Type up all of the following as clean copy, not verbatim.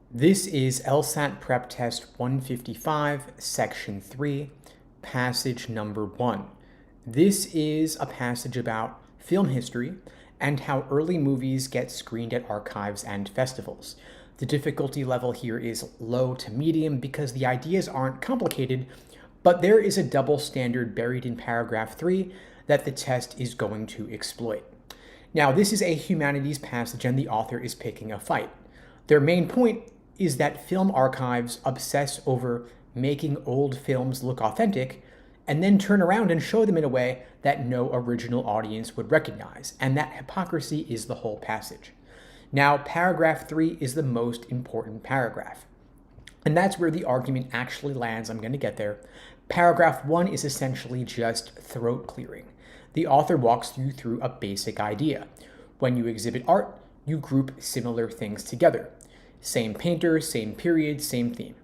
This is LSAT Prep Test 155, Section 3, Passage Number 1. This is a passage about film history and how early movies get screened at archives and festivals. The difficulty level here is low to medium because the ideas aren't complicated, but there is a double standard buried in paragraph 3 that the test is going to exploit. Now, this is a humanities passage and the author is picking a fight. Their main point is that film archives obsess over making old films look authentic and then turn around and show them in a way that no original audience would recognize. And that hypocrisy is the whole passage. Now, paragraph 3 is the most important paragraph. And that's where the argument actually lands. I'm going to get there. Paragraph 1 is essentially just throat clearing. The author walks you through a basic idea. When you exhibit art, you group similar things together. Same painter, same period, same theme.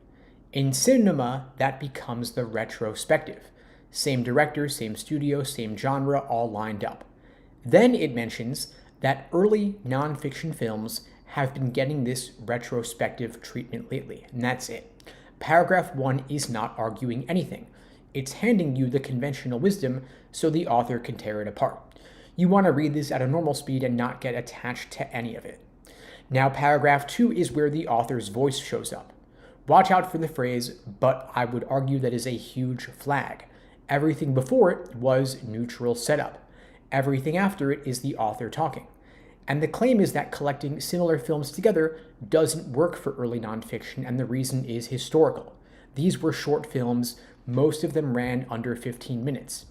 In cinema, that becomes the retrospective. Same director, same studio, same genre, all lined up. Then it mentions that early nonfiction films have been getting this retrospective treatment lately, and that's it. Paragraph 1 is not arguing anything. It's handing you the conventional wisdom so the author can tear it apart. You want to read this at a normal speed and not get attached to any of it. Now, paragraph 2 is where the author's voice shows up. Watch out for the phrase, but I would argue that is a huge flag. Everything before it was neutral setup. Everything after it is the author talking. And the claim is that collecting similar films together doesn't work for early nonfiction, and the reason is historical. These were short films, most of them ran under 15 minutes.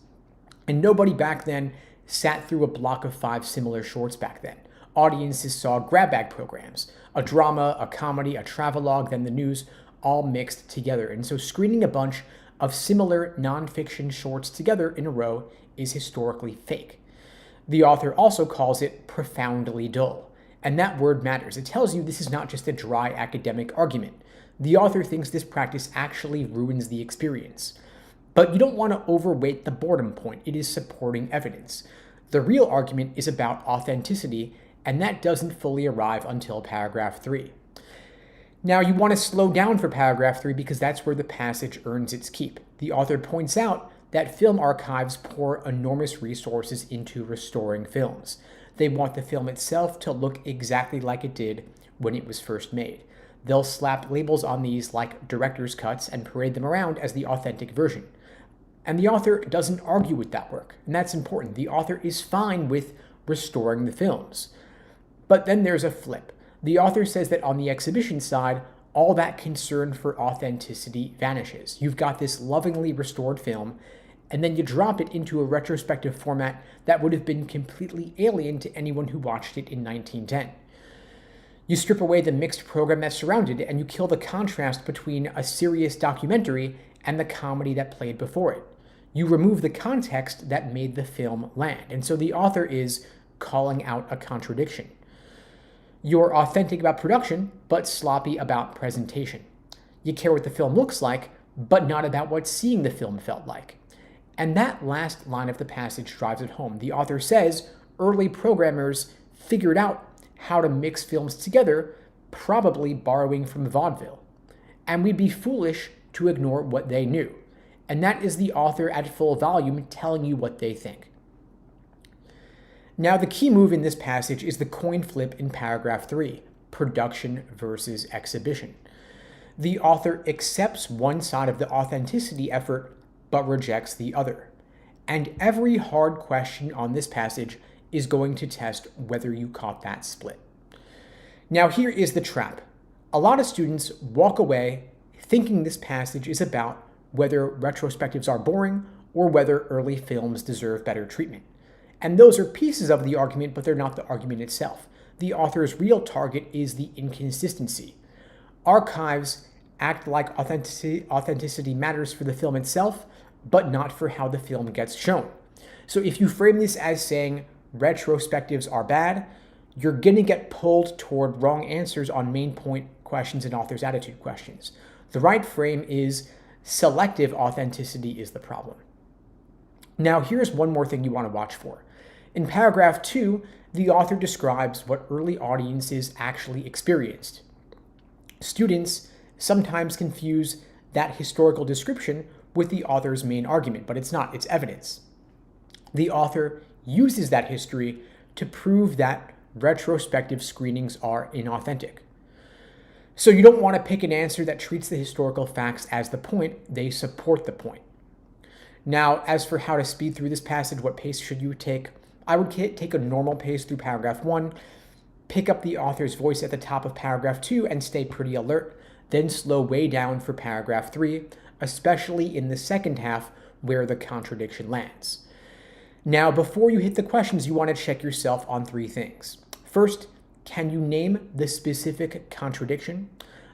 And nobody back then sat through a block of 5 similar shorts back then. Audiences saw grab bag programs, a drama, a comedy, a travelogue, then the news, all mixed together. And so screening a bunch of similar nonfiction shorts together in a row is historically fake. The author also calls it profoundly dull. And that word matters. It tells you this is not just a dry academic argument. The author thinks this practice actually ruins the experience. But you don't want to overweight the boredom point. It is supporting evidence. The real argument is about authenticity, and that doesn't fully arrive until paragraph 3. Now, you want to slow down for paragraph 3 because that's where the passage earns its keep. The author points out that film archives pour enormous resources into restoring films. They want the film itself to look exactly like it did when it was first made. They'll slap labels on these like director's cuts and parade them around as the authentic version. And the author doesn't argue with that work, and that's important. The author is fine with restoring the films. But then there's a flip. The author says that on the exhibition side, all that concern for authenticity vanishes. You've got this lovingly restored film, and then you drop it into a retrospective format that would have been completely alien to anyone who watched it in 1910. You strip away the mixed program that surrounded it, and you kill the contrast between a serious documentary and the comedy that played before it. You remove the context that made the film land. And so the author is calling out a contradiction. You're authentic about production, but sloppy about presentation. You care what the film looks like, but not about what seeing the film felt like. And that last line of the passage drives it home. The author says early programmers figured out how to mix films together, probably borrowing from vaudeville. And we'd be foolish to ignore what they knew. And that is the author at full volume telling you what they think. Now, the key move in this passage is the coin flip in paragraph 3, production versus exhibition. The author accepts one side of the authenticity effort, but rejects the other. And every hard question on this passage is going to test whether you caught that split. Now, here is the trap. A lot of students walk away thinking this passage is about whether retrospectives are boring or whether early films deserve better treatment. And those are pieces of the argument, but they're not the argument itself. The author's real target is the inconsistency. Archives act like authenticity matters for the film itself, but not for how the film gets shown. So if you frame this as saying retrospectives are bad, you're going to get pulled toward wrong answers on main point questions and author's attitude questions. The right frame is selective authenticity is the problem. Now, here's one more thing you want to watch for. In paragraph 2, the author describes what early audiences actually experienced. Students sometimes confuse that historical description with the author's main argument, but it's not, it's evidence. The author uses that history to prove that retrospective screenings are inauthentic. So you don't want to pick an answer that treats the historical facts as the point, they support the point. Now, as for how to speed through this passage, what pace should you take? I would take a normal pace through paragraph 1, pick up the author's voice at the top of paragraph 2 and stay pretty alert, then slow way down for paragraph 3, especially in the second half where the contradiction lands. Now, before you hit the questions, you want to check yourself on 3 things. First, can you name the specific contradiction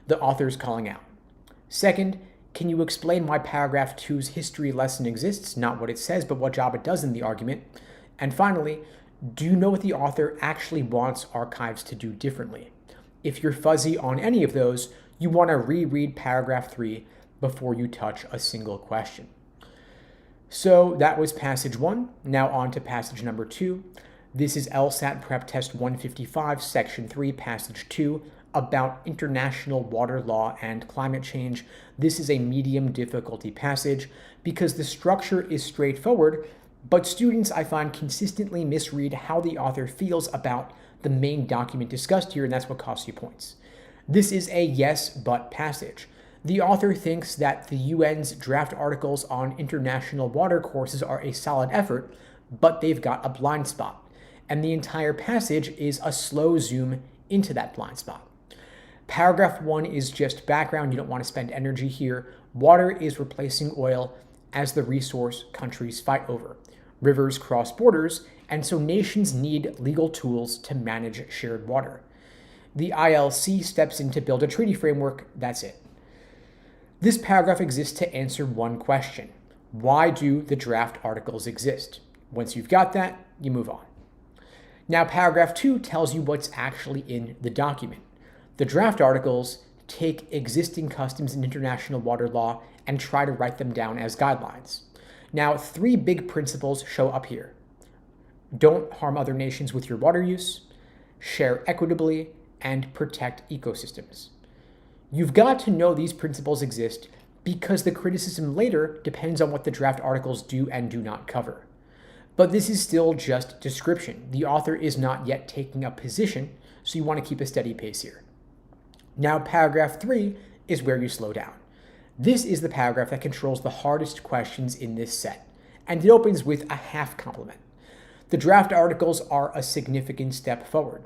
the author is calling out? Second, can you explain why paragraph 2's history lesson exists, not what it says, but what job it does in the argument? And finally, do you know what the author actually wants archives to do differently? If you're fuzzy on any of those, you want to reread paragraph 3 before you touch a single question. So that was passage 1. Now on to passage number 2. This is LSAT PrepTest 155, section 3, passage 2, about international water law and climate change. This is a medium difficulty passage because the structure is straightforward, but students, I find, consistently misread how the author feels about the main document discussed here, and that's what costs you points. This is a yes, but passage. The author thinks that the UN's draft articles on international water courses are a solid effort, but they've got a blind spot. And the entire passage is a slow zoom into that blind spot. Paragraph 1 is just background. You don't want to spend energy here. Water is replacing oil as the resource countries fight over. Rivers cross borders, and so nations need legal tools to manage shared water. The ILC steps in to build a treaty framework. That's it. This paragraph exists to answer one question. Why do the draft articles exist? Once you've got that, you move on. Now, paragraph 2 tells you what's actually in the document. The draft articles take existing customs in international water law and try to write them down as guidelines. Now, 3 big principles show up here. Don't harm other nations with your water use, share equitably, and protect ecosystems. You've got to know these principles exist because the criticism later depends on what the draft articles do and do not cover. But this is still just description. The author is not yet taking a position, so you want to keep a steady pace here. Now, paragraph 3 is where you slow down. This is the paragraph that controls the hardest questions in this set, and it opens with a half compliment. The draft articles are a significant step forward.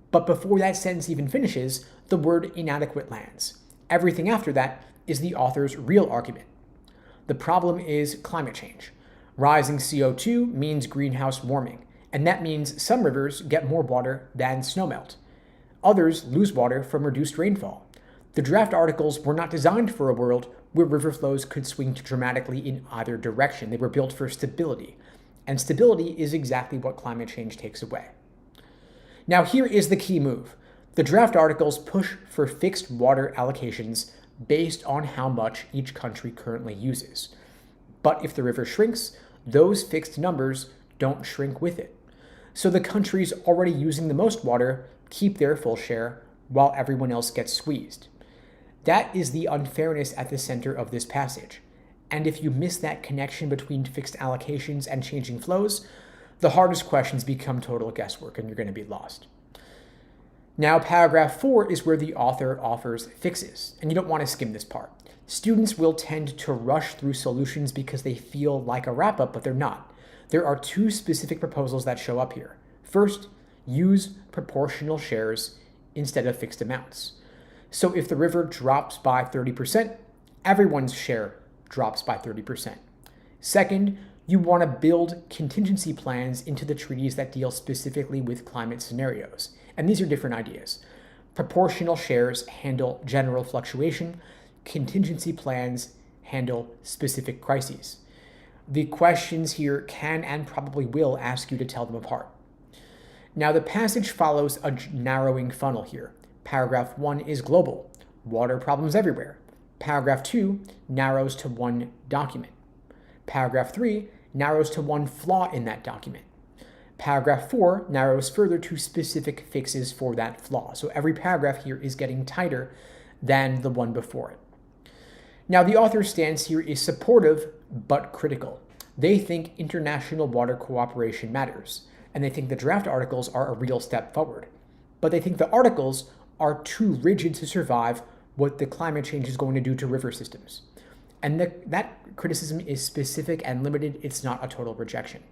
But before that sentence even finishes, the word inadequate lands. Everything after that is the author's real argument. The problem is climate change. Rising CO2 means greenhouse warming, and that means some rivers get more water than snowmelt. Others lose water from reduced rainfall. The draft articles were not designed for a world where river flows could swing dramatically in either direction. They were built for stability, and stability is exactly what climate change takes away. Now, here is the key move. The draft articles push for fixed water allocations based on how much each country currently uses. But if the river shrinks, those fixed numbers don't shrink with it. So the countries already using the most water keep their full share while everyone else gets squeezed. That is the unfairness at the center of this passage. And if you miss that connection between fixed allocations and changing flows, the hardest questions become total guesswork and you're going to be lost. Now, paragraph 4 is where the author offers fixes, and you don't want to skim this part. Students will tend to rush through solutions because they feel like a wrap-up, but they're not. There are 2 specific proposals that show up here. First, use proportional shares instead of fixed amounts. So if the river drops by 30%, everyone's share drops by 30%. Second, you want to build contingency plans into the treaties that deal specifically with climate scenarios. And these are different ideas. Proportional shares handle general fluctuation. Contingency plans handle specific crises. The questions here can and probably will ask you to tell them apart. Now, the passage follows a narrowing funnel here. Paragraph 1 is global, water problems everywhere. Paragraph 2 narrows to one document. Paragraph 3 narrows to one flaw in that document. Paragraph 4 narrows further to specific fixes for that flaw. So every paragraph here is getting tighter than the one before it. Now, the author's stance here is supportive but critical. They think international water cooperation matters, and they think the draft articles are a real step forward. But they think the articles are too rigid to survive what the climate change is going to do to river systems. And that criticism is specific and limited. It's not a total rejection.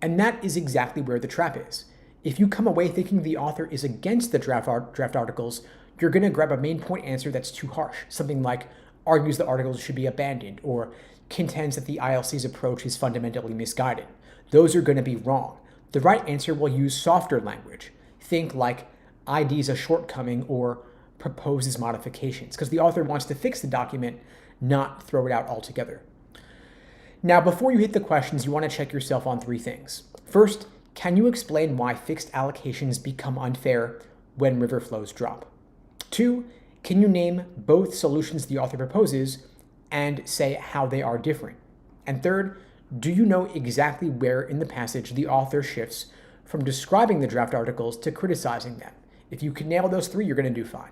And that is exactly where the trap is. If you come away thinking the author is against the draft articles, you're going to grab a main point answer that's too harsh. Something like argues the articles should be abandoned or contends that the ILC's approach is fundamentally misguided. Those are going to be wrong. The right answer will use softer language. Think like ID's a shortcoming or proposes modifications, because the author wants to fix the document, not throw it out altogether. Now, before you hit the questions, you want to check yourself on 3 things. First, can you explain why fixed allocations become unfair when river flows drop? 2, can you name both solutions the author proposes and say how they are different? And 3rd, do you know exactly where in the passage the author shifts from describing the draft articles to criticizing them? If you can nail those 3, you're going to do fine.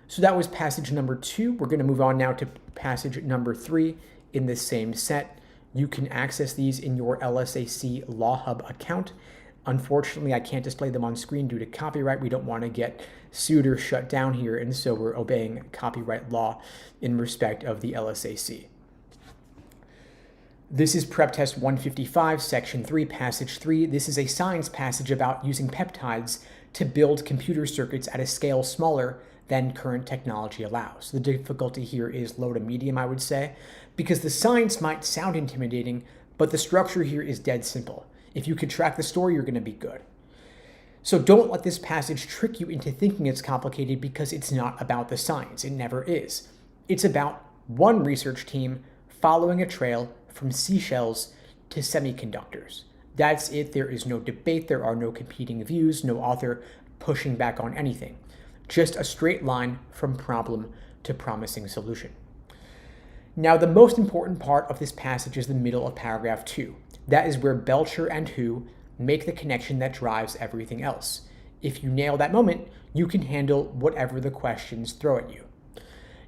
So that was passage number 2. We're going to move on now to passage number 3 in the same set. You can access these in your LSAC Law Hub account. Unfortunately, I can't display them on screen due to copyright. We don't want to get sued or shut down here, and so we're obeying copyright law in respect of the LSAC. This is PrepTest 155, Section 3, Passage 3. This is a science passage about using peptides to build computer circuits at a scale smaller than current technology allows. The difficulty here is low to medium, I would say, because the science might sound intimidating, but the structure here is dead simple. If you can track the story, you're going to be good. So don't let this passage trick you into thinking it's complicated, because it's not about the science. It never is. It's about one research team following a trail from seashells to semiconductors. That's it. There is no debate. There are no competing views, no author pushing back on anything. Just a straight line from problem to promising solution. Now, the most important part of this passage is the middle of paragraph 2. That is where Belcher and Who make the connection that drives everything else. If you nail that moment, you can handle whatever the questions throw at you.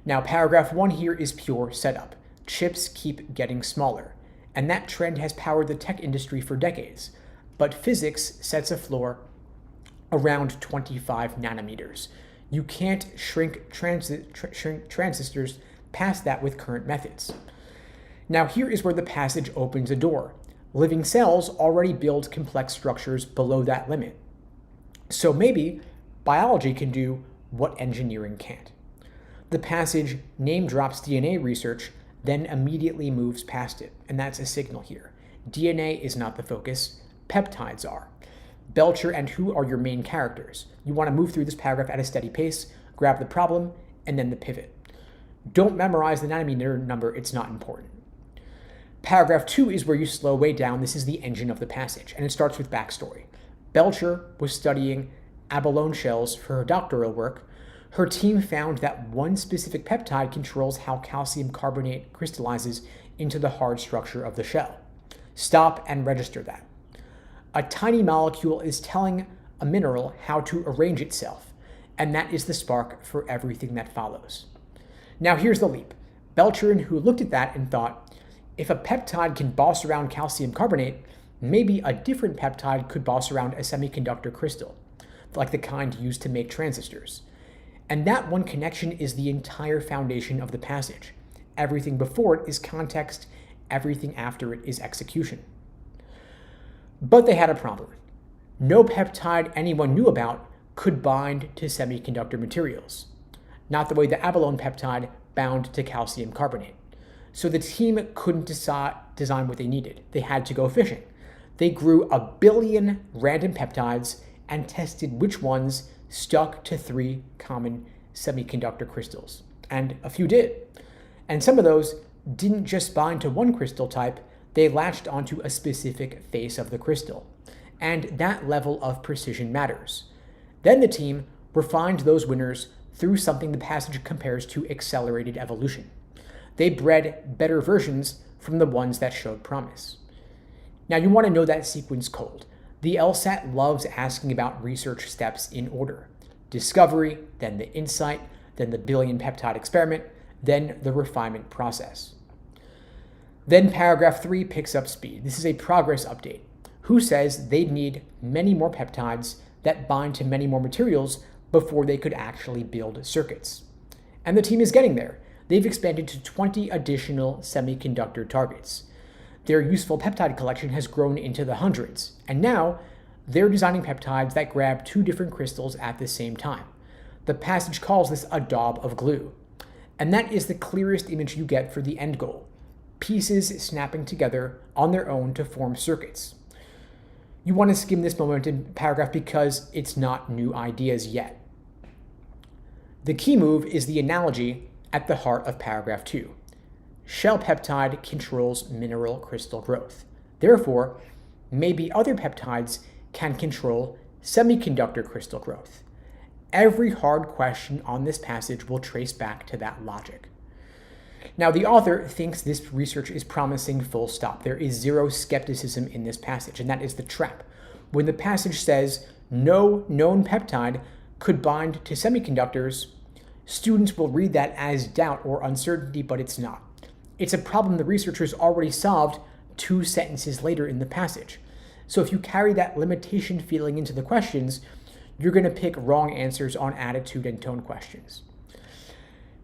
Now, paragraph 1 here is pure setup. Chips keep getting smaller, and that trend has powered the tech industry for decades. But physics sets a floor around 25 nanometers. You can't shrink transistors past that with current methods. Now, here is where the passage opens a door. Living cells already build complex structures below that limit. So maybe biology can do what engineering can't. The passage name drops DNA research, then immediately moves past it, and that's a signal here. DNA is not the focus, peptides are. Belcher and Who are your main characters. You want to move through this paragraph at a steady pace, grab the problem, and then the pivot. Don't memorize the nanometer number, it's not important. Paragraph 2 is where you slow way down. This is the engine of the passage, and it starts with backstory. Belcher was studying abalone shells for her doctoral work. Her team found that one specific peptide controls how calcium carbonate crystallizes into the hard structure of the shell. Stop and register that. A tiny molecule is telling a mineral how to arrange itself, and that is the spark for everything that follows. Now here's the leap. Belcher and Who looked at that and thought, if a peptide can boss around calcium carbonate, maybe a different peptide could boss around a semiconductor crystal, like the kind used to make transistors. And that one connection is the entire foundation of the passage. Everything before it is context, everything after it is execution. But they had a problem. No peptide anyone knew about could bind to semiconductor materials, not the way the abalone peptide bound to calcium carbonate. So the team couldn't design what they needed. They had to go fishing. They grew 1 billion random peptides and tested which ones stuck to 3 common semiconductor crystals. And a few did. And some of those didn't just bind to one crystal type, they latched onto a specific face of the crystal. And that level of precision matters. Then the team refined those winners through something the passage compares to accelerated evolution. They bred better versions from the ones that showed promise. Now you want to know that sequence cold. The LSAT loves asking about research steps in order. discovery, then the insight, then the billion peptide experiment, then the refinement process. Then paragraph 3 picks up speed. This is a progress update. Who says they'd need many more peptides that bind to many more materials before they could actually build circuits? And the team is getting there. They've expanded to 20 additional semiconductor targets. Their useful peptide collection has grown into the hundreds, and now they're designing peptides that grab 2 different crystals at the same time. The passage calls this a daub of glue, and that is the clearest image you get for the end goal: pieces snapping together on their own to form circuits. You want to skim this momentum paragraph because it's not new ideas yet. The key move is the analogy at the heart of paragraph 2. Shell peptide controls mineral crystal growth. Therefore, maybe other peptides can control semiconductor crystal growth. Every hard question on this passage will trace back to that logic. Now, the author thinks this research is promising full stop. There is zero skepticism in this passage, and that is the trap. When the passage says no known peptide could bind to semiconductors, students will read that as doubt or uncertainty, but it's not. It's a problem the researchers already solved 2 sentences later in the passage. So if you carry that limitation feeling into the questions, you're going to pick wrong answers on attitude and tone questions.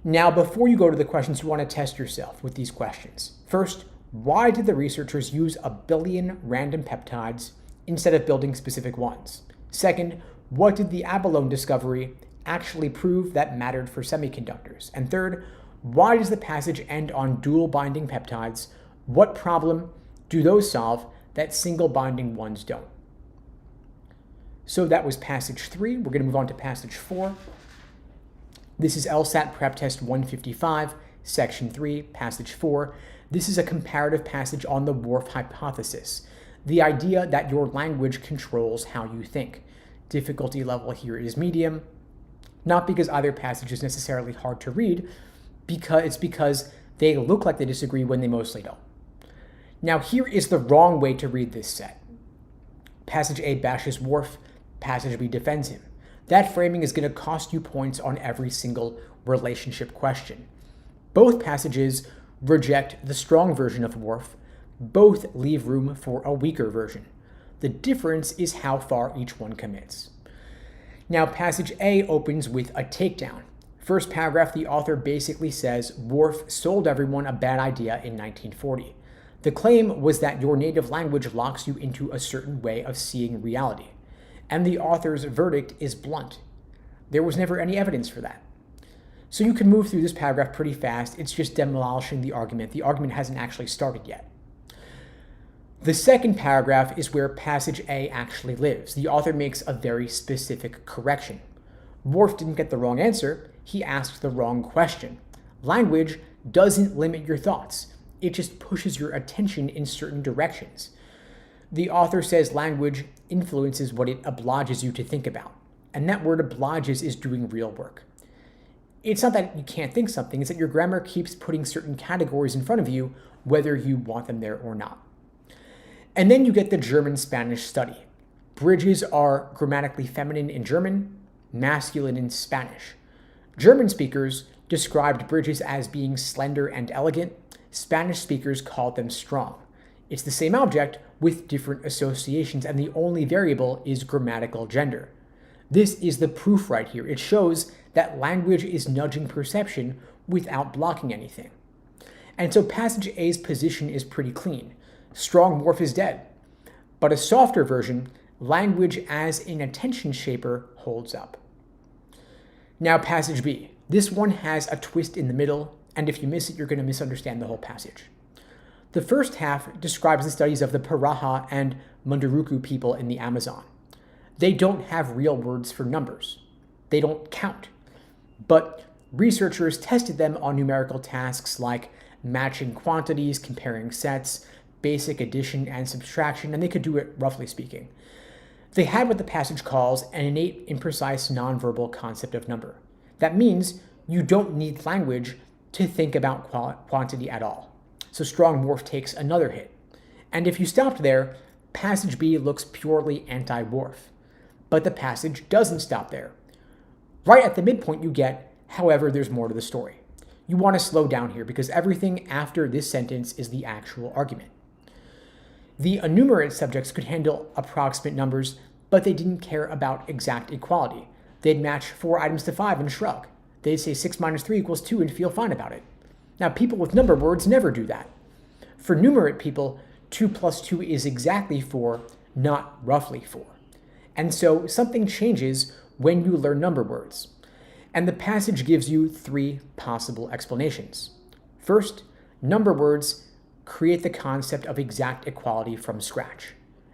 Now, before you go to the questions, you want to test yourself with these questions. First, why did the researchers use a billion random peptides instead of building specific ones? Second, what did the abalone discovery actually prove that mattered for semiconductors? And third, why does the passage end on dual binding peptides? What problem do those solve that single binding ones don't? So that was passage 3. We're going to move on to passage 4. This is LSAT PrepTest 155, section 3, passage 4. This is a comparative passage on the Morph hypothesis, the idea that your language controls how you think. Difficulty level here is medium, not because either passage is necessarily hard to read, because they look like they disagree when they mostly don't. Now, here is the wrong way to read this set. Passage A bashes Morph, passage B defends him. That framing is going to cost you points on every single relationship question. Both passages reject the strong version of Morph. Both leave room for a weaker version. The difference is how far each one commits. Now, passage A opens with a takedown. First paragraph, the author basically says Morph sold everyone a bad idea in 1940. The claim was that your native language locks you into a certain way of seeing reality. And the author's verdict is blunt. There was never any evidence for that. So you can move through this paragraph pretty fast. It's just demolishing the argument. The argument hasn't actually started yet. The second paragraph is where passage A actually lives. The author makes a very specific correction. Morph didn't get the wrong answer. He asked the wrong question. Language doesn't limit your thoughts. It just pushes your attention in certain directions. The author says language influences what it obliges you to think about. And that word obliges is doing real work. It's not that you can't think something, it's that your grammar keeps putting certain categories in front of you, whether you want them there or not. And then you get the German-Spanish study. Bridges are grammatically feminine in German, masculine in Spanish. German speakers described bridges as being slender and elegant. Spanish speakers called them strong. It's the same object with different associations, and the only variable is grammatical gender. This is the proof right here. It shows that language is nudging perception without blocking anything. And so passage A's position is pretty clean. Strong Morph is dead. But a softer version, language as an attention shaper, holds up. Now passage B. This one has a twist in the middle, and if you miss it, you're going to misunderstand the whole passage. The first half describes the studies of the Paraha and Munduruku people in the Amazon. They don't have real words for numbers. They don't count. But researchers tested them on numerical tasks like matching quantities, comparing sets, basic addition and subtraction, and they could do it roughly speaking. They had what the passage calls an innate, imprecise, nonverbal concept of number. That means you don't need language to think about quantity at all. So strong Morph takes another hit. And if you stopped there, passage B looks purely anti-Morph. But the passage doesn't stop there. Right at the midpoint you get, however, there's more to the story. You want to slow down here because everything after this sentence is the actual argument. The enumerate subjects could handle approximate numbers, but they didn't care about exact equality. They'd match 4 items to 5 and shrug. They'd say 6 minus 3 equals 2 and feel fine about it. Now, people with number words never do that. For numerate people, 2 plus 2 is exactly 4, not roughly 4. And so something changes when you learn number words. And the passage gives you 3 possible explanations. First, number words create the concept of exact equality from scratch,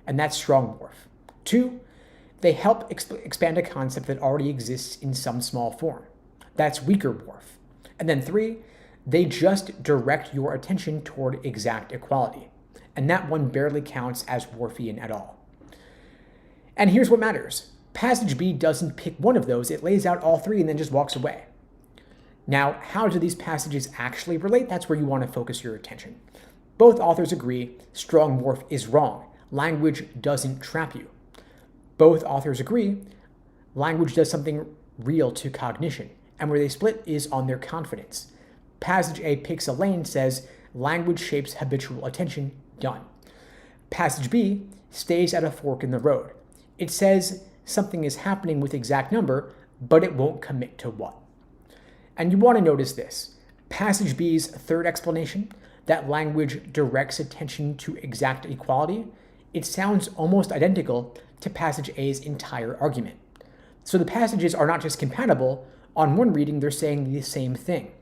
and that's strong morph. 2, they help expand a concept that already exists in some small form. That's weaker morph. And then 3, they just direct your attention toward exact equality, and that one barely counts as Worfian at all. And here's what matters. Passage B doesn't pick one of those, it lays out all 3 and then just walks away. Now, how do these passages actually relate? That's where you want to focus your attention. Both authors agree strong morph is wrong. Language doesn't trap you. Both authors agree language does something real to cognition, and where they split is on their confidence. Passage A picks a lane, says language shapes habitual attention, done. Passage B stays at a fork in the road. It says something is happening with exact number, but it won't commit to what. And you want to notice this. Passage B's third explanation, that language directs attention to exact equality, it sounds almost identical to Passage A's entire argument. So the passages are not just compatible, on one reading they're saying the same thing.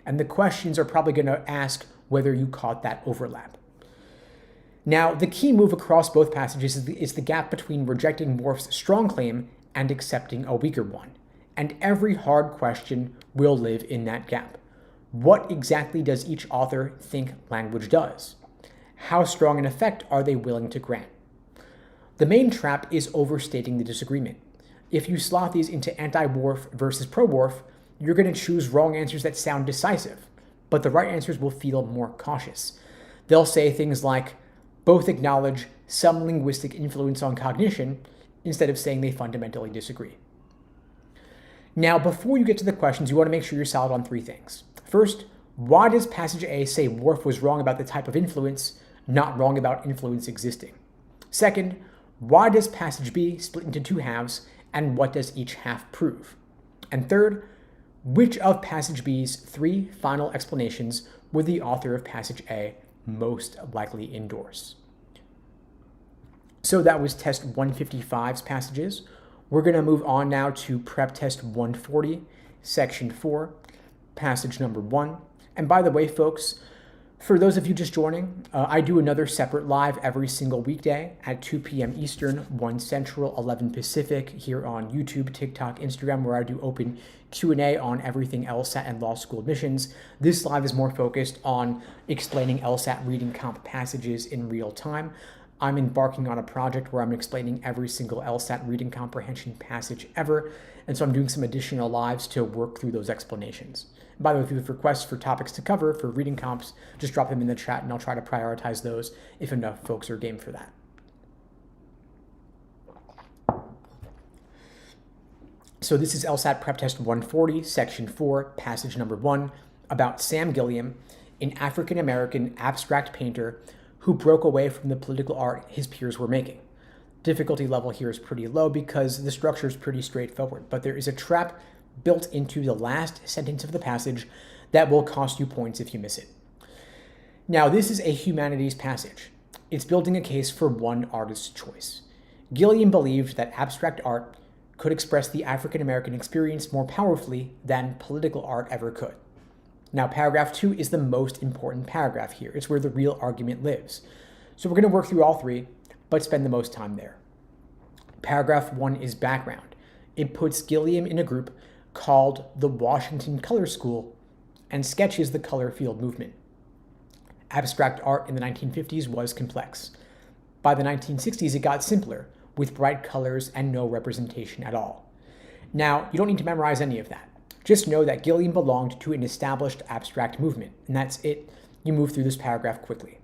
And the questions are probably going to ask whether you caught that overlap. Now, the key move across both passages is the gap between rejecting Morph's strong claim and accepting a weaker one. And every hard question will live in that gap. What exactly does each author think language does? How strong an effect are they willing to grant? The main trap is overstating the disagreement. If you slot these into anti-Worf versus pro-Worf, you're going to choose wrong answers that sound decisive, but the right answers will feel more cautious. They'll say things like, both acknowledge some linguistic influence on cognition, instead of saying they fundamentally disagree. Now, before you get to the questions, you want to make sure you're solid on 3 things. First, why does Passage A say Worf was wrong about the type of influence, not wrong about influence existing? Second, why does Passage B split into 2 halves, and what does each half prove? And third, which of Passage B's 3 final explanations would the author of Passage A most likely endorse? So that was Test 155's passages. We're going to move on now to Prep Test 140, Section 4, Passage number 1. And by the way, folks, for those of you just joining, I do another separate live every single weekday at 2 p.m. Eastern, 1 Central, 11 Pacific, here on YouTube, TikTok, Instagram, where I do open Q&A on everything LSAT and law school admissions. This live is more focused on explaining LSAT reading comp passages in real time. I'm embarking on a project where I'm explaining every single LSAT reading comprehension passage ever, and so I'm doing some additional lives to work through those explanations. By the way, if you have requests for topics to cover for reading comps, just drop them in the chat and I'll try to prioritize those if enough folks are game for that. So this is LSAT Prep Test 140, Section 4, Passage number 1, about Sam Gilliam, an African-American abstract painter who broke away from the political art his peers were making. Difficulty level here is pretty low because the structure is pretty straightforward, but there is a trap built into the last sentence of the passage that will cost you points if you miss it. Now, this is a humanities passage. It's building a case for one artist's choice. Gilliam believed that abstract art could express the African-American experience more powerfully than political art ever could. Now, paragraph 2 is the most important paragraph here. It's where the real argument lives. So we're going to work through all 3, but spend the most time there. Paragraph 1 is background. It puts Gilliam in a group called the Washington Color School and sketches the color field movement. Abstract art in the 1950s was complex. By the 1960s, it got simpler, with bright colors and no representation at all. Now, you don't need to memorize any of that. Just know that Gilliam belonged to an established abstract movement, and that's it. You move through this paragraph quickly.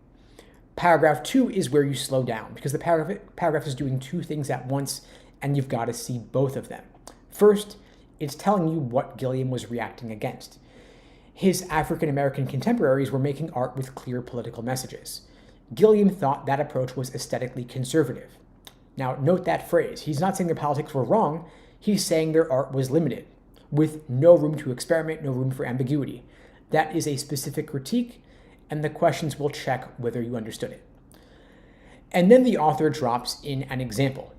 Paragraph 2 is where you slow down, because the paragraph is doing 2 things at once, and you've got to see both of them. First, It's telling you what Gilliam was reacting against. His African-American contemporaries were making art with clear political messages. Gilliam thought that approach was aesthetically conservative. Now, note that phrase. He's not saying their politics were wrong. He's saying their art was limited, with no room to experiment, no room for ambiguity. That is a specific critique, and the questions will check whether you understood it. And then the author drops in an example.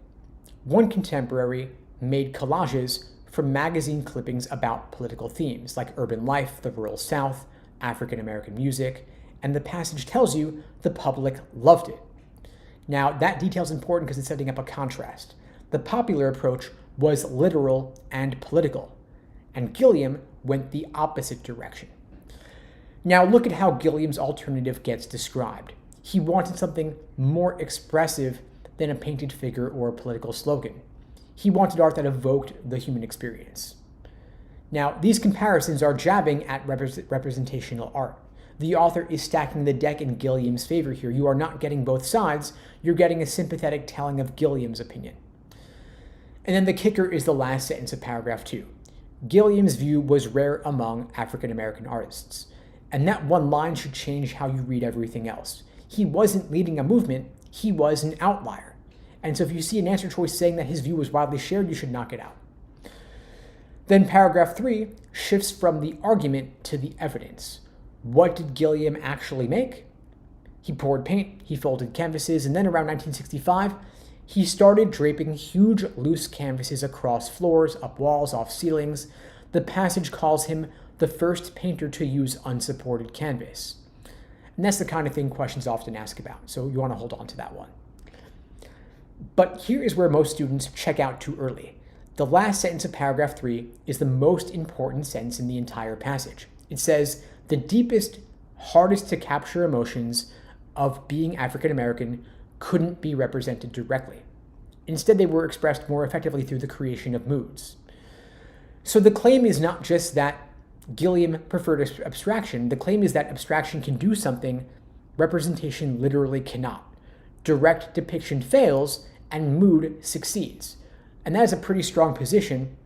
One contemporary made collages from magazine clippings about political themes like urban life, the rural South, African-American music, and the passage tells you the public loved it. Now, that detail is important because it's setting up a contrast. The popular approach was literal and political, and Gilliam went the opposite direction. Now, look at how Gilliam's alternative gets described. He wanted something more expressive than a painted figure or a political slogan. He wanted art that evoked the human experience. Now, these comparisons are jabbing at representational art. The author is stacking the deck in Gilliam's favor here. You are not getting both sides. You're getting a sympathetic telling of Gilliam's opinion. And then the kicker is the last sentence of paragraph 2. Gilliam's view was rare among African-American artists. And that one line should change how you read everything else. He wasn't leading a movement. He was an outlier. And so if you see an answer choice saying that his view was widely shared, you should knock it out. Then paragraph 3 shifts from the argument to the evidence. What did Gilliam actually make? He poured paint, he folded canvases, and then around 1965, he started draping huge loose canvases across floors, up walls, off ceilings. The passage calls him the first painter to use unsupported canvas. And that's the kind of thing questions often ask about, so you want to hold on to that one. But here is where most students check out too early. The last sentence of paragraph 3 is the most important sentence in the entire passage. It says, the deepest, hardest to capture emotions of being African American couldn't be represented directly. Instead, they were expressed more effectively through the creation of moods. So the claim is not just that Gilliam preferred abstraction. The claim is that abstraction can do something representation literally cannot. Direct depiction fails and mood succeeds. And that is a pretty strong position,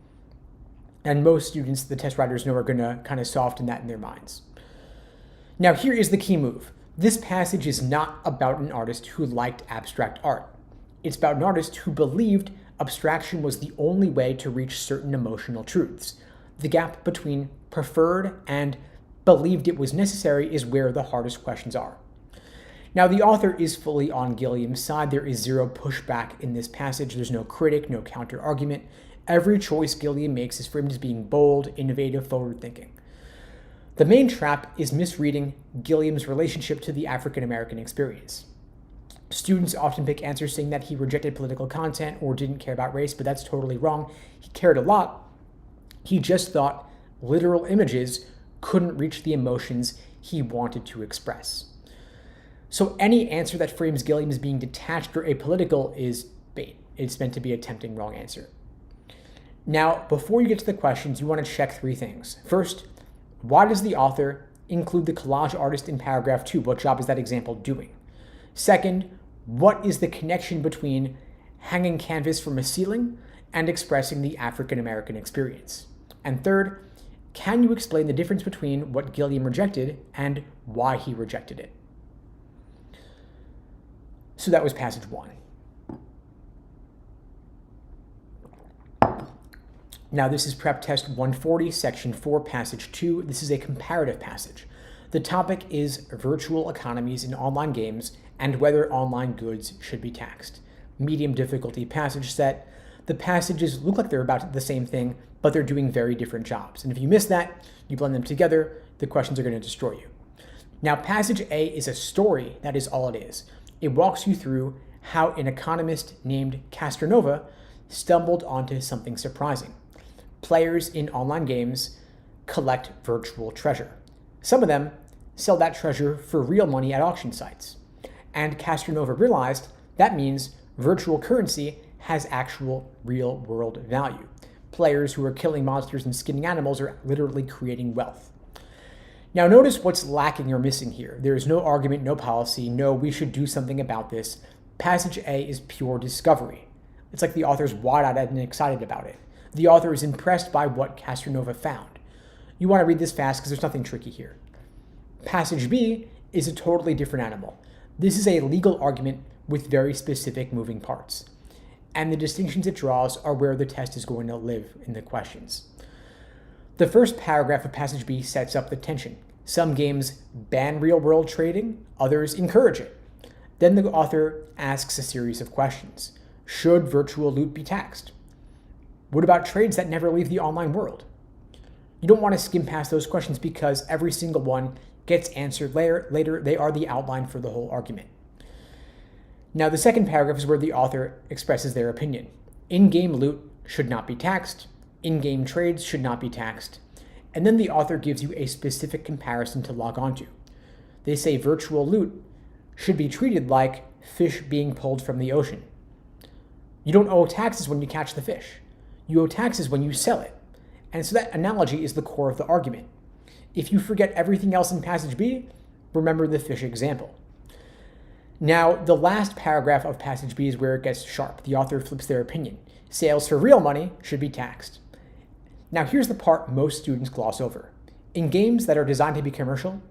and most students, the test writers know, are going to kind of soften that in their minds. Now, here is the key move. This passage is not about an artist who liked abstract art. It's about an artist who believed abstraction was the only way to reach certain emotional truths. The gap between preferred and believed it was necessary is where the hardest questions are. Now, the author is fully on Gilliam's side. There is zero pushback in this passage. There's no critic, no counter-argument. Every choice Gilliam makes is framed as being bold, innovative, forward-thinking. The main trap is misreading Gilliam's relationship to the African-American experience. Students often pick answers saying that he rejected political content or didn't care about race, but that's totally wrong. He cared a lot. He just thought literal images couldn't reach the emotions he wanted to express. So any answer that frames Gilliam as being detached or apolitical is bait. It's meant to be a tempting wrong answer. Now, before you get to the questions, you want to check 3 things. First, why does the author include the collage artist in paragraph 2? What job is that example doing? Second, what is the connection between hanging canvas from a ceiling and expressing the African-American experience? And third, can you explain the difference between what Gilliam rejected and why he rejected it? So that was passage 1. Now this is PrepTest 140, section 4, passage 2. This is a comparative passage. The topic is virtual economies in online games and whether online goods should be taxed. Medium difficulty passage set. The passages look like they're about the same thing, but they're doing very different jobs. And if you miss that, you blend them together, the questions are going to destroy you. Now, passage A is a story. That is all it is. It walks you through how an economist named Castronova stumbled onto something surprising. Players in online games collect virtual treasure. Some of them sell that treasure for real money at auction sites. And Castronova realized that means virtual currency has actual real-world value. Players who are killing monsters and skinning animals are literally creating wealth. Now notice what's lacking or missing here. There is no argument, no policy, no we should do something about this. Passage A is pure discovery. It's like the author's wide-eyed and excited about it. The author is impressed by what Castronova found. You want to read this fast because there's nothing tricky here. Passage B is a totally different animal. This is a legal argument with very specific moving parts. And the distinctions it draws are where the test is going to live in the questions. The first paragraph of Passage B sets up the tension. Some games ban real-world trading, others encourage it. Then the author asks a series of questions. Should virtual loot be taxed? What about trades that never leave the online world? You don't want to skim past those questions because every single one gets answered later. They are the outline for the whole argument. Now, the second paragraph is where the author expresses their opinion. In-game loot should not be taxed. In-game trades should not be taxed. And then the author gives you a specific comparison to log onto. They say virtual loot should be treated like fish being pulled from the ocean. You don't owe taxes when you catch the fish. You owe taxes when you sell it. And so that analogy is the core of the argument. If you forget everything else in Passage B, remember the fish example. Now, the last paragraph of Passage B is where it gets sharp. The author flips their opinion. Sales for real money should be taxed. Now, here's the part most students gloss over. In games that are designed to be commercial,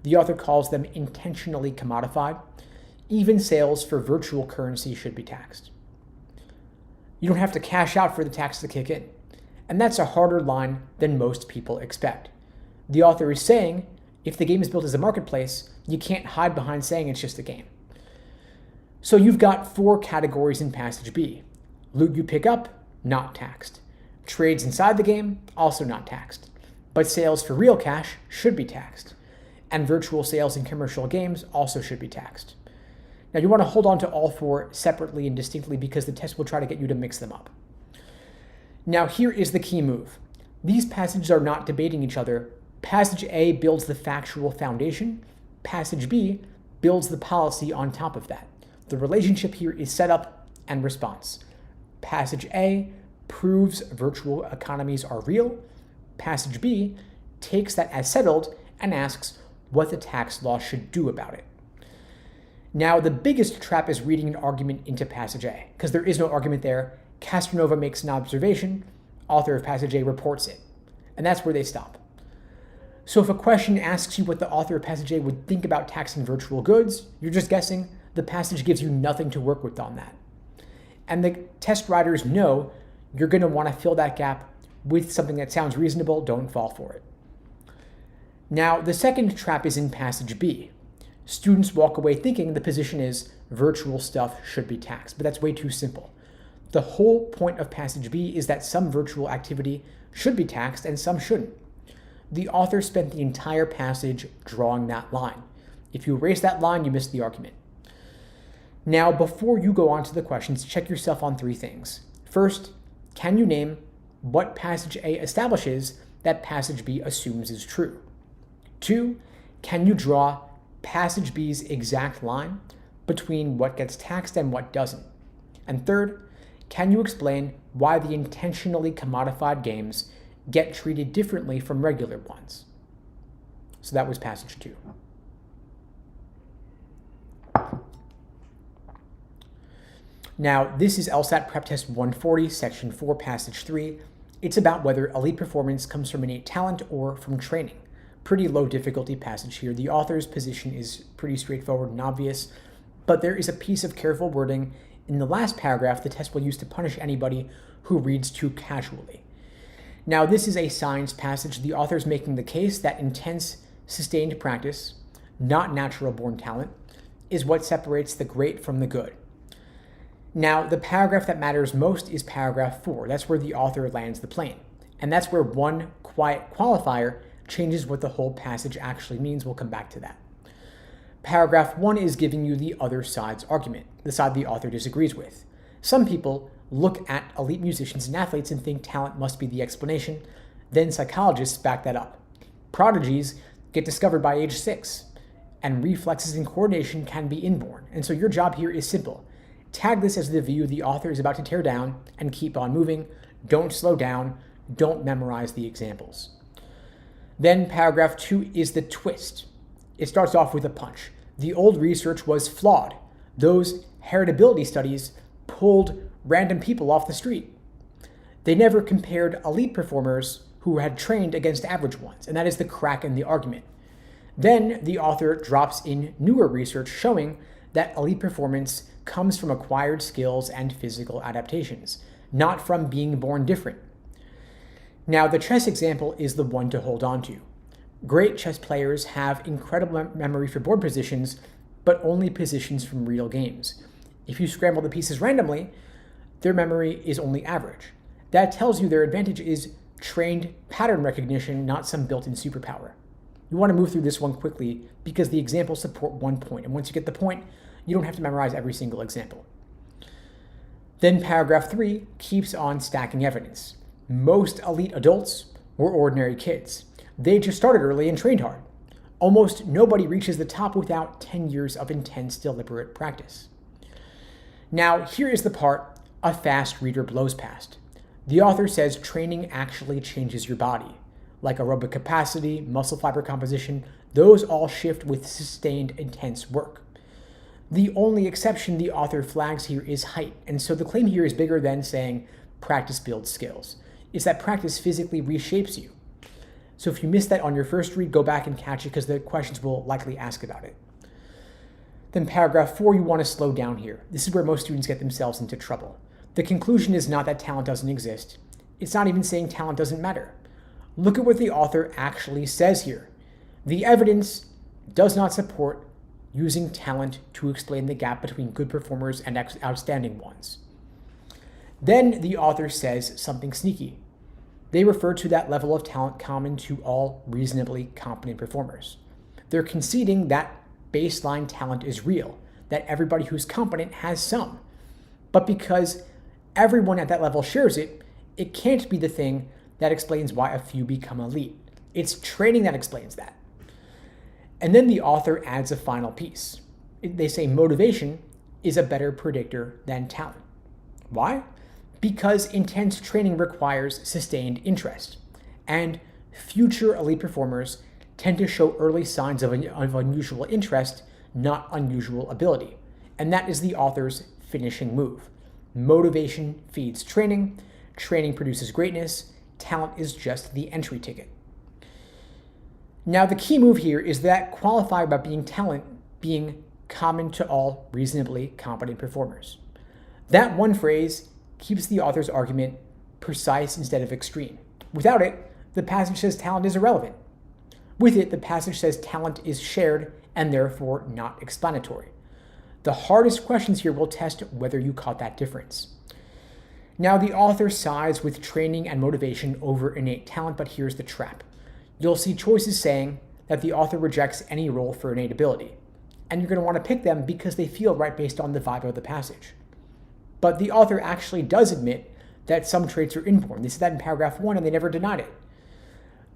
the author calls them intentionally commodified. Even sales for virtual currency should be taxed. You don't have to cash out for the tax to kick in. And that's a harder line than most people expect. The author is saying, if the game is built as a marketplace, you can't hide behind saying it's just a game. So you've got 4 categories in Passage B. Loot you pick up, not taxed. Trades inside the game, also not taxed. But sales for real cash should be taxed. And virtual sales in commercial games also should be taxed. Now you want to hold on to all 4 separately and distinctly because the test will try to get you to mix them up. Now here is the key move. These passages are not debating each other. Passage A builds the factual foundation. Passage B builds the policy on top of that. The relationship here is setup and response. Passage A proves virtual economies are real. Passage B takes that as settled and asks what the tax law should do about it. Now, the biggest trap is reading an argument into Passage A, because there is no argument there. Castronova makes an observation, author of Passage A reports it, and that's where they stop. So if a question asks you what the author of Passage A would think about taxing virtual goods, you're just guessing. The passage gives you nothing to work with on that. And the test writers know you're going to want to fill that gap with something that sounds reasonable. Don't fall for it. Now, the second trap is in Passage B. Students walk away thinking the position is virtual stuff should be taxed, but that's way too simple. The whole point of Passage B is that some virtual activity should be taxed and some shouldn't. The author spent the entire passage drawing that line. If you erase that line, you miss the argument. Now, before you go on to the questions, check yourself on 3 things. First, can you name what Passage A establishes that Passage B assumes is true? 2, can you draw Passage B's exact line between what gets taxed and what doesn't? And third, can you explain why the intentionally commodified games get treated differently from regular ones? So that was Passage 2. Now, this is LSAT PrepTest 140, Section 4, Passage 3. It's about whether elite performance comes from innate talent or from training. Pretty low difficulty passage here. The author's position is pretty straightforward and obvious, but there is a piece of careful wording in the last paragraph the test will use to punish anybody who reads too casually. Now, this is a science passage. The author's making the case that intense, sustained practice, not natural-born talent, is what separates the great from the good. Now, the paragraph that matters most is paragraph 4. That's where the author lands the plane. And that's where one quiet qualifier changes what the whole passage actually means. We'll come back to that. Paragraph 1 is giving you the other side's argument, the side the author disagrees with. Some people look at elite musicians and athletes and think talent must be the explanation. Then psychologists back that up. Prodigies get discovered by age 6, and reflexes and coordination can be inborn. And so your job here is simple. Tag this as the view the author is about to tear down and keep on moving. Don't slow down. Don't memorize the examples. Then paragraph 2 is the twist. It starts off with a punch. The old research was flawed. Those heritability studies pulled random people off the street. They never compared elite performers who had trained against average ones, and that is the crack in the argument. Then the author drops in newer research showing that elite performance comes from acquired skills and physical adaptations, not from being born different. Now, the chess example is the one to hold on to. Great chess players have incredible memory for board positions, but only positions from real games. If you scramble the pieces randomly, their memory is only average. That tells you their advantage is trained pattern recognition, not some built-in superpower. You want to move through this one quickly because the examples support one point, and once you get the point, you don't have to memorize every single example. Then paragraph 3 keeps on stacking evidence. Most elite adults were ordinary kids. They just started early and trained hard. Almost nobody reaches the top without 10 years of intense, deliberate practice. Now, here is the part a fast reader blows past. The author says training actually changes your body, like aerobic capacity, muscle fiber composition, those all shift with sustained, intense work. The only exception the author flags here is height, and so the claim here is bigger than saying practice builds skills. It's that practice physically reshapes you. So if you missed that on your first read, go back and catch it because the questions will likely ask about it. Then paragraph 4, you want to slow down here. This is where most students get themselves into trouble. The conclusion is not that talent doesn't exist. It's not even saying talent doesn't matter. Look at what the author actually says here. The evidence does not support using talent to explain the gap between good performers and outstanding ones. Then the author says something sneaky. They refer to that level of talent common to all reasonably competent performers. They're conceding that baseline talent is real, that everybody who's competent has some. But because everyone at that level shares it, it can't be the thing that explains why a few become elite. It's training that explains that. And then the author adds a final piece. They say motivation is a better predictor than talent. Why? Because intense training requires sustained interest, and future elite performers tend to show early signs of unusual interest, not unusual ability. And that is the author's finishing move. Motivation feeds training, training produces greatness, talent is just the entry ticket. Now, the key move here is that qualifier about being talent being common to all reasonably competent performers. That one phrase keeps the author's argument precise instead of extreme. Without it, the passage says talent is irrelevant. With it, the passage says talent is shared and therefore not explanatory. The hardest questions here will test whether you caught that difference. Now, the author sides with training and motivation over innate talent, but here's the trap. You'll see choices saying that the author rejects any role for innate ability, and you're going to want to pick them because they feel right based on the vibe of the passage. But the author actually does admit that some traits are inborn. They said that in paragraph 1 and they never denied it.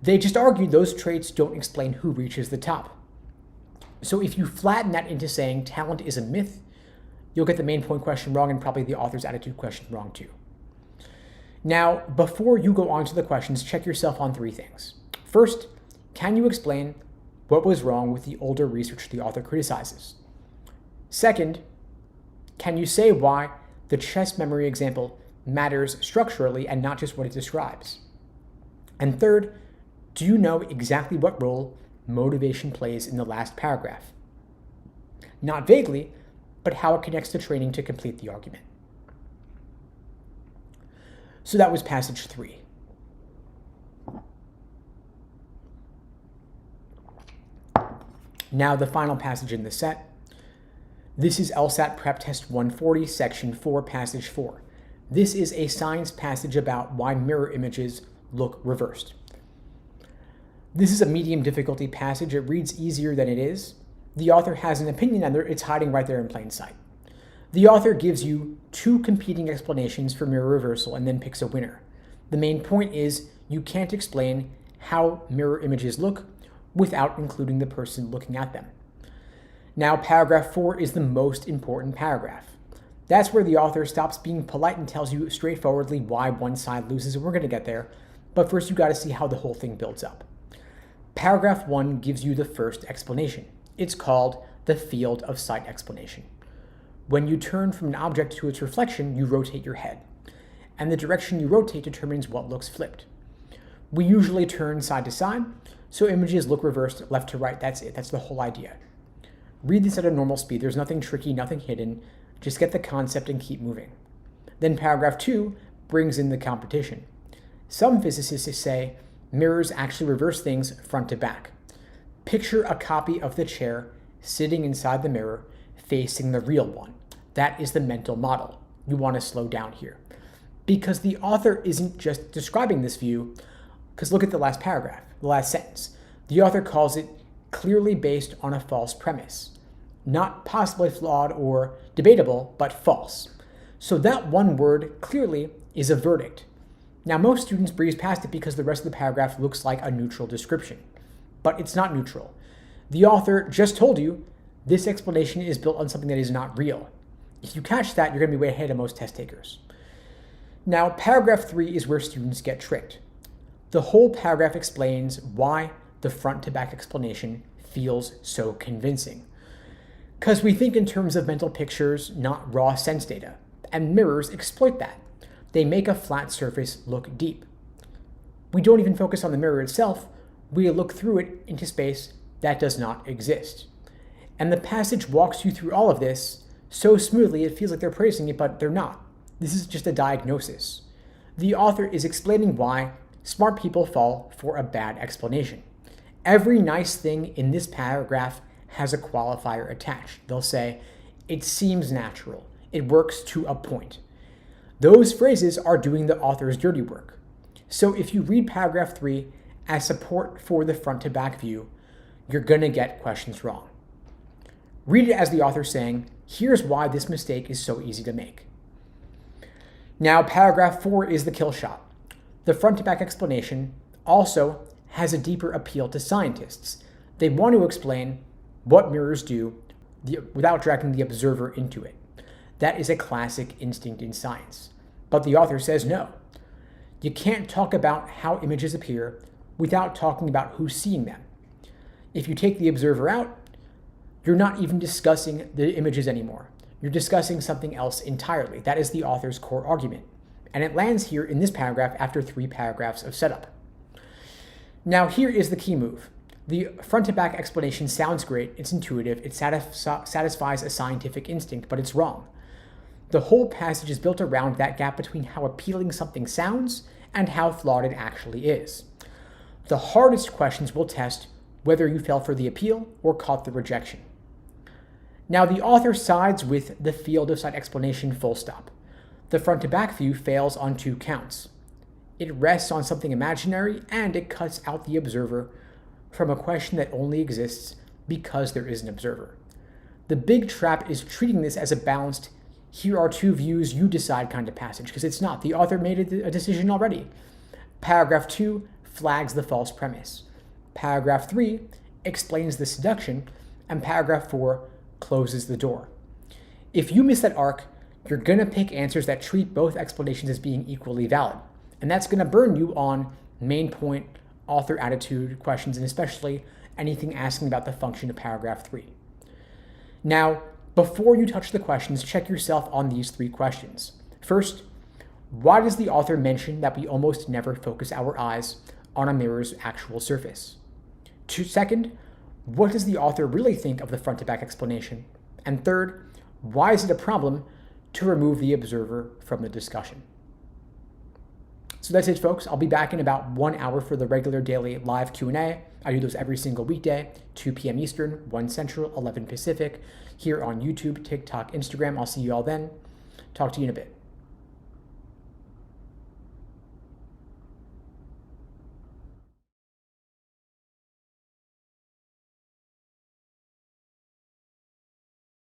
They just argued those traits don't explain who reaches the top. So if you flatten that into saying talent is a myth, you'll get the main point question wrong and probably the author's attitude question wrong too. Now, before you go on to the questions, check yourself on 3 things. First, can you explain what was wrong with the older research the author criticizes? Second, can you say why the chess memory example matters structurally and not just what it describes? And third, do you know exactly what role motivation plays in the last paragraph? Not vaguely, but how it connects to training to complete the argument. So that was passage 3. Now the final passage in the set. This is LSAT PrepTest 140, section 4, passage 4. This is a science passage about why mirror images look reversed. This is a medium difficulty passage. It reads easier than it is. The author has an opinion and it's hiding right there in plain sight. The author gives you 2 competing explanations for mirror reversal and then picks a winner. The main point is you can't explain how mirror images look without including the person looking at them. Now, paragraph 4 is the most important paragraph. That's where the author stops being polite and tells you straightforwardly why one side loses, and we're going to get there. But first, you got to see how the whole thing builds up. Paragraph 1 gives you the first explanation. It's called the field of sight explanation. When you turn from an object to its reflection, you rotate your head. and the direction you rotate determines what looks flipped. We usually turn side to side, so images look reversed left to right. That's it. That's the whole idea. Read this at a normal speed. There's nothing tricky, nothing hidden. Just get the concept and keep moving. Then paragraph 2 brings in the competition. Some physicists say mirrors actually reverse things front to back. Picture a copy of the chair sitting inside the mirror facing the real one. That is the mental model. You want to slow down here. Because the author isn't just describing this view, because look at the last paragraph, the last sentence. The author calls it clearly based on a false premise. Not possibly flawed or debatable, but false. So that one word, clearly, is a verdict. Now, most students breeze past it because the rest of the paragraph looks like a neutral description. But it's not neutral. The author just told you this explanation is built on something that is not real. If you catch that, you're going to be way ahead of most test takers. Now, paragraph 3 is where students get tricked. The whole paragraph explains why the front-to-back explanation feels so convincing. Because we think in terms of mental pictures, not raw sense data, and mirrors exploit that. They make a flat surface look deep. We don't even focus on the mirror itself, we look through it into space that does not exist. And the passage walks you through all of this so smoothly it feels like they're praising it, but they're not. This is just a diagnosis. The author is explaining why smart people fall for a bad explanation. Every nice thing in this paragraph has a qualifier attached. They'll say, it seems natural. It works to a point. Those phrases are doing the author's dirty work. So if you read paragraph 3 as support for the front-to-back view, you're going to get questions wrong. Read it as the author saying, here's why this mistake is so easy to make. Now, paragraph 4 is the kill shot. The front-to-back explanation also has a deeper appeal to scientists. They want to explain what mirrors do without dragging the observer into it. That is a classic instinct in science. But the author says no. You can't talk about how images appear without talking about who's seeing them. If you take the observer out, you're not even discussing the images anymore. You're discussing something else entirely. That is the author's core argument. And it lands here in this paragraph after 3 paragraphs of setup. Now here is the key move. The front-to-back explanation sounds great, it's intuitive, it satisfies a scientific instinct, but it's wrong. The whole passage is built around that gap between how appealing something sounds and how flawed it actually is. The hardest questions will test whether you fell for the appeal or caught the rejection. Now, the author sides with the field of sight explanation full stop. The front-to-back view fails on 2 counts. It rests on something imaginary, and it cuts out the observer from a question that only exists because there is an observer. The big trap is treating this as a balanced, here are 2 views, you decide kind of passage, because it's not. The author made a decision already. Paragraph 2 flags the false premise. Paragraph 3 explains the seduction, and paragraph 4 closes the door. If you miss that arc, you're going to pick answers that treat both explanations as being equally valid. And that's going to burn you on main point, author attitude questions, and especially anything asking about the function of paragraph 3. Now, before you touch the questions, check yourself on these 3 questions. First, why does the author mention that we almost never focus our eyes on a mirror's actual surface? Second, what does the author really think of the front-to-back explanation? And third, why is it a problem to remove the observer from the discussion? So that's it, folks. I'll be back in about 1 hour for the regular daily live Q&A. I do those every single weekday, 2 p.m. Eastern, 1 Central, 11 Pacific, here on YouTube, TikTok, Instagram. I'll see you all then. Talk to you in a bit.